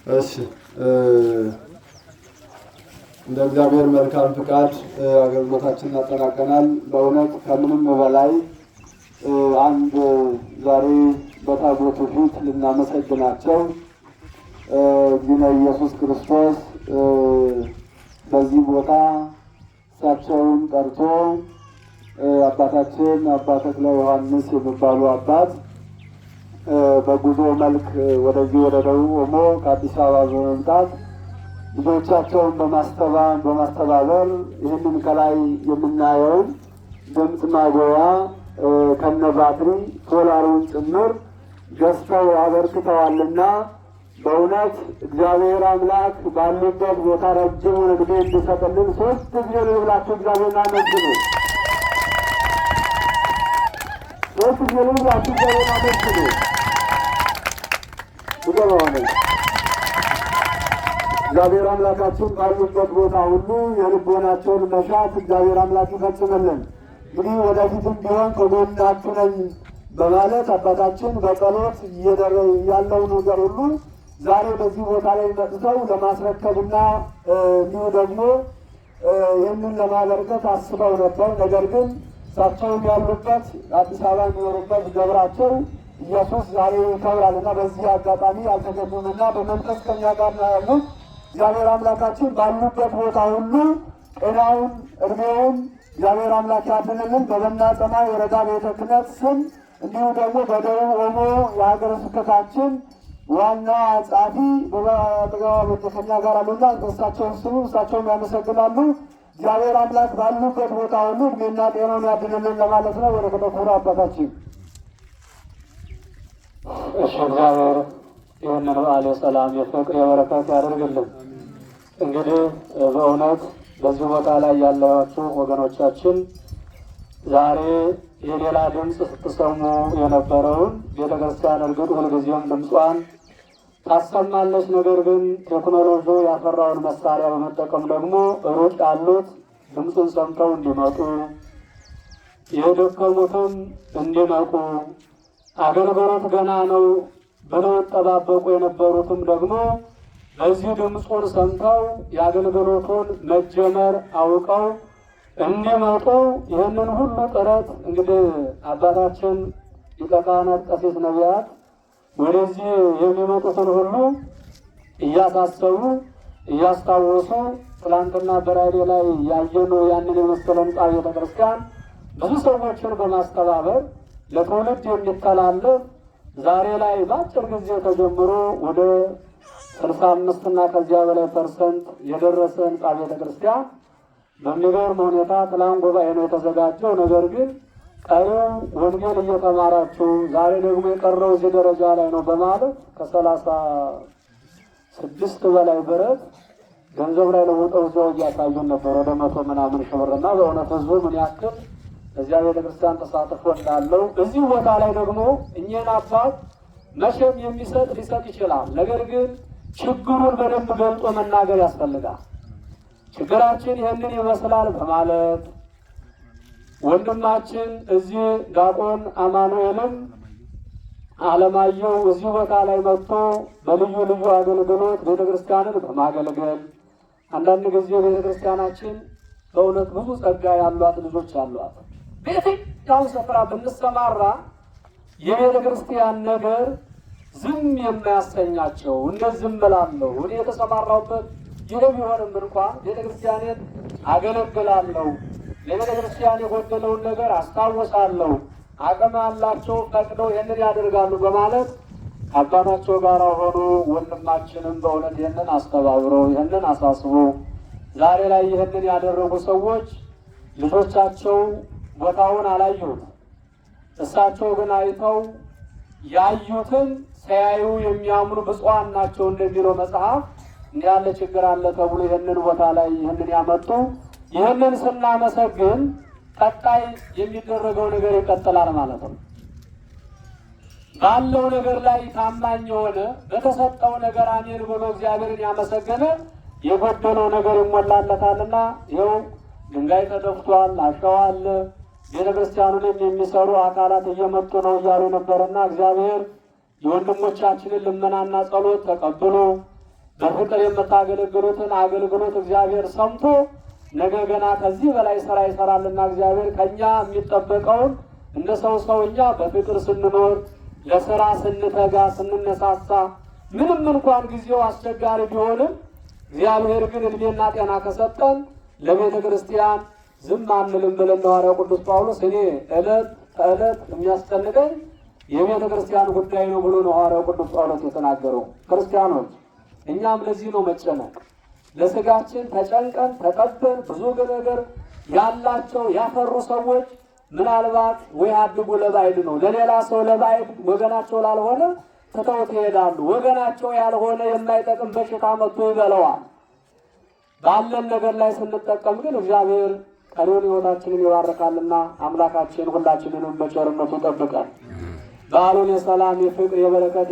እሺ እንደ እግዚአብሔር መልካም ፍቃድ አገልግሎታችንን አጠናቀናል። በእውነት ከምንም በላይ አንድ ዛሬ በታቦቱ ፊት ልናመሰግናቸው ጊዜ ኢየሱስ ክርስቶስ በዚህ ቦታ እሳቸውን ጠርቶ አባታችን አባ ተክለ ዮሐንስ የሚባሉ አባት በጉዞ መልክ ወደዚህ ወደ ደቡብ ኦሞ ከአዲስ አበባ በመምጣት ልጆቻቸውን በማስተባበር ይህንን ከላይ የምናየውን ድምፅ ማጉያ ከነ ባትሪ ሶላሩን ጭምር ገዝተው አበርክተዋልና በእውነት እግዚአብሔር አምላክ ባሉበት ቦታ ረጅሙን ዕድሜ እንዲሰጥልን ሶስት ጊዜ ነው ብላችሁ እግዚአብሔርን አመስግኑ። ሶስት ጊዜ ነው ብላችሁ እግዚአብሔርን አመስግኑ። ይገባዋል። እግዚአብሔር አምላካችን ባሉበት ቦታ ሁሉ የልቦናቸውን መሻት እግዚአብሔር አምላክ ይፈጽምልን። እንግዲህ ወደፊትም ቢሆን ከጎናችሁ ነኝ በማለት አባታችን በጸሎት ያለው ነገር ሁሉ ዛሬ በዚህ ቦታ ላይ መጥተው ለማስረከብና እንዲሁ ደግሞ ይህንን ለማበርከት አስበው ነበር። ነገር ግን እሳቸውም ያሉበት አዲስ አበባ የሚኖሩበት ገብራቸው ኢየሱስ ዛሬ ይከብራልና በዚህ አጋጣሚ አልተገኙምና በመንፈስ ከኛ ጋር ነው ያሉት። እግዚአብሔር አምላካችን ባሉበት ቦታ ሁሉ ጤናውን እድሜውን እግዚአብሔር አምላክ ያድንልን። በበና ጸማይ ወረዳ ቤተ ክህነት ስም እንዲሁ ደግሞ በደቡብ ኦሞ የሀገረ ስብከታችን ዋና ጸሐፊ ከኛ ጋር አሉና እሳቸውን ስሙ እሳቸውም ያመሰግናሉ። እግዚአብሔር አምላክ ባሉበት ቦታ ሁሉ እድሜና ጤናውን ያድንልን ለማለት ነው። ወደ ተከበሩ አባታችን እሺ፣ እግዚአብሔር ይህንን በዓል የሰላም የፍቅር የበረከት ያደርግልን። እንግዲህ በእውነት በዚህ ቦታ ላይ ያላችሁ ወገኖቻችን ዛሬ የሌላ ድምፅ ስትሰሙ የነበረውን ቤተክርስቲያን እርግጥ ሁልጊዜም ድምጿን ታሰማለች። ነገር ግን ቴክኖሎጂ ያፈራውን መሳሪያ በመጠቀም ደግሞ ሩቅ ያሉት ድምፁን ሰምተው እንዲመጡ፣ የደከሙትም እንዲነቁ፣ አገልግሎት ገና ነው ብለው ጠባበቁ የነበሩትም ደግሞ በዚህ ድምፁን ሰምተው የአገልግሎቱን መጀመር አውቀው እንዲመጡ ይህንን ሁሉ ጥረት እንግዲህ አባታችን ሊቀ ካህናት ቀሲስ ነቢያት ወደዚህ የሚመጡትን ሁሉ እያሳሰቡ እያስታወሱ ትላንትና በራዲዮ ላይ ያየነው ያንን የመሰለ ህንጻ ቤተክርስቲያን ብዙ ሰዎችን በማስተባበር ለትውልድ የሚተላለፍ ዛሬ ላይ በአጭር ጊዜ ተጀምሮ ወደ 65 እና ከዚያ በላይ % የደረሰ ህንጻ ቤተክርስቲያን በሚገርም ሁኔታ ትላንት ጉባኤ ነው የተዘጋጀው። ነገር ግን ቀሪው ወንጌል እየተማራችሁ ዛሬ ደግሞ የቀረው እዚህ ደረጃ ላይ ነው በማለት ከ36 በላይ ብረት ገንዘብ ላይ ለውጠው እዚያው እያሳዩን ነበር። ወደ 100 ምናምን ሺህ ብርና በእውነት ህዝቡ ምን ያክል እዚያ ቤተክርስቲያን ተሳትፎ እንዳለው እዚህ ቦታ ላይ ደግሞ እኛን አባት መቼም የሚሰጥ ሊሰጥ ይችላል። ነገር ግን ችግሩን በደንብ ገልጦ መናገር ያስፈልጋል። ችግራችን ይህንን ይመስላል በማለት ወንድማችን እዚህ ዲያቆን አማኑኤልም አለማየሁ እዚህ ቦታ ላይ መጥቶ በልዩ ልዩ አገልግሎት ቤተክርስቲያንን በማገልገል አንዳንድ ጊዜ ቤተክርስቲያናችን በእውነት ብዙ ጸጋ ያሏት ልጆች አሏት። በየትኛው ስፍራ ብንሰማራ የቤተክርስቲያን ነገር ዝም የማያሰኛቸው እንደዚህ ዝም እላለሁ እኔ የተሰማራሁበት ይህ ቢሆንም እንኳን ቤተክርስቲያኔን አገለግላለሁ፣ ለቤተክርስቲያን የጎደለውን ነገር አስታውሳለሁ፣ አቅም ያላቸው ፈቅደው ይህንን ያደርጋሉ በማለት አባታቸው ጋር ሆኖ ወንድማችንም በእውነት ይህንን አስተባብሮ ይህንን አሳስቦ ዛሬ ላይ ይህንን ያደረጉ ሰዎች ልጆቻቸው ቦታውን አላዩት፣ እሳቸው ግን አይተው ያዩትን ሳያዩ የሚያምኑ ብፁዓን ናቸው እንደሚለው መጽሐፍ እንዲህ ያለ ችግር አለ ተብሎ ይህንን ቦታ ላይ ይህንን ያመጡ። ይህንን ስናመሰግን ቀጣይ የሚደረገው ነገር ይቀጥላል ማለት ነው። ባለው ነገር ላይ ታማኝ የሆነ በተሰጠው ነገር አሜን ብሎ እግዚአብሔርን ያመሰገነ የጎደለው ነገር ይሞላለታልና ይኸው ድንጋይ ተደፍቷል፣ አሸዋ አለ። ቤተክርስቲያኑንም የሚሰሩ አካላት እየመጡ ነው እያሉ ነበርና እግዚአብሔር የወንድሞቻችንን ልመናና ጸሎት ተቀብሎ በፍቅር የምታገለግሉትን አገልግሎት እግዚአብሔር ሰምቶ ነገ ገና ከዚህ በላይ ስራ ይሰራልና እግዚአብሔር ከኛ የሚጠበቀውን እንደ ሰውኛ በፍቅር ስንኖር ለስራ ስንተጋ ስንነሳሳ ምንም እንኳን ጊዜው አስቸጋሪ ቢሆንም እግዚአብሔር ግን እድሜና ጤና ከሰጠን ለቤተ ክርስቲያን ዝም አንልም ብለን ሐዋርያው ቅዱስ ጳውሎስ እኔ ዕለት ተዕለት የሚያስጨንቀኝ የቤተ ክርስቲያን ጉዳይ ነው ብሎ ነው ሐዋርያው ቅዱስ ጳውሎስ የተናገረው። ክርስቲያኖች እኛም ለዚህ ነው መጨነቅ። ለስጋችን ተጨንቀን ተጠበን ብዙ ነገር ያላቸው ያፈሩ ሰዎች ምናልባት ወይ አድጉ ለባዕድ ነው ለሌላ ሰው ለባዕድ ወገናቸው ላልሆነ ትተውት ይሄዳሉ። ወገናቸው ያልሆነ የማይጠቅም በሽታ መጥቶ ይበለዋል። ባለን ነገር ላይ ስንጠቀም ግን እግዚአብሔር ቀሪውን ሕይወታችንን ይባርካልና አምላካችን ሁላችንንም በቸርነቱ ይጠብቃል። በዓሉን የሰላም የፍቅር የበረከት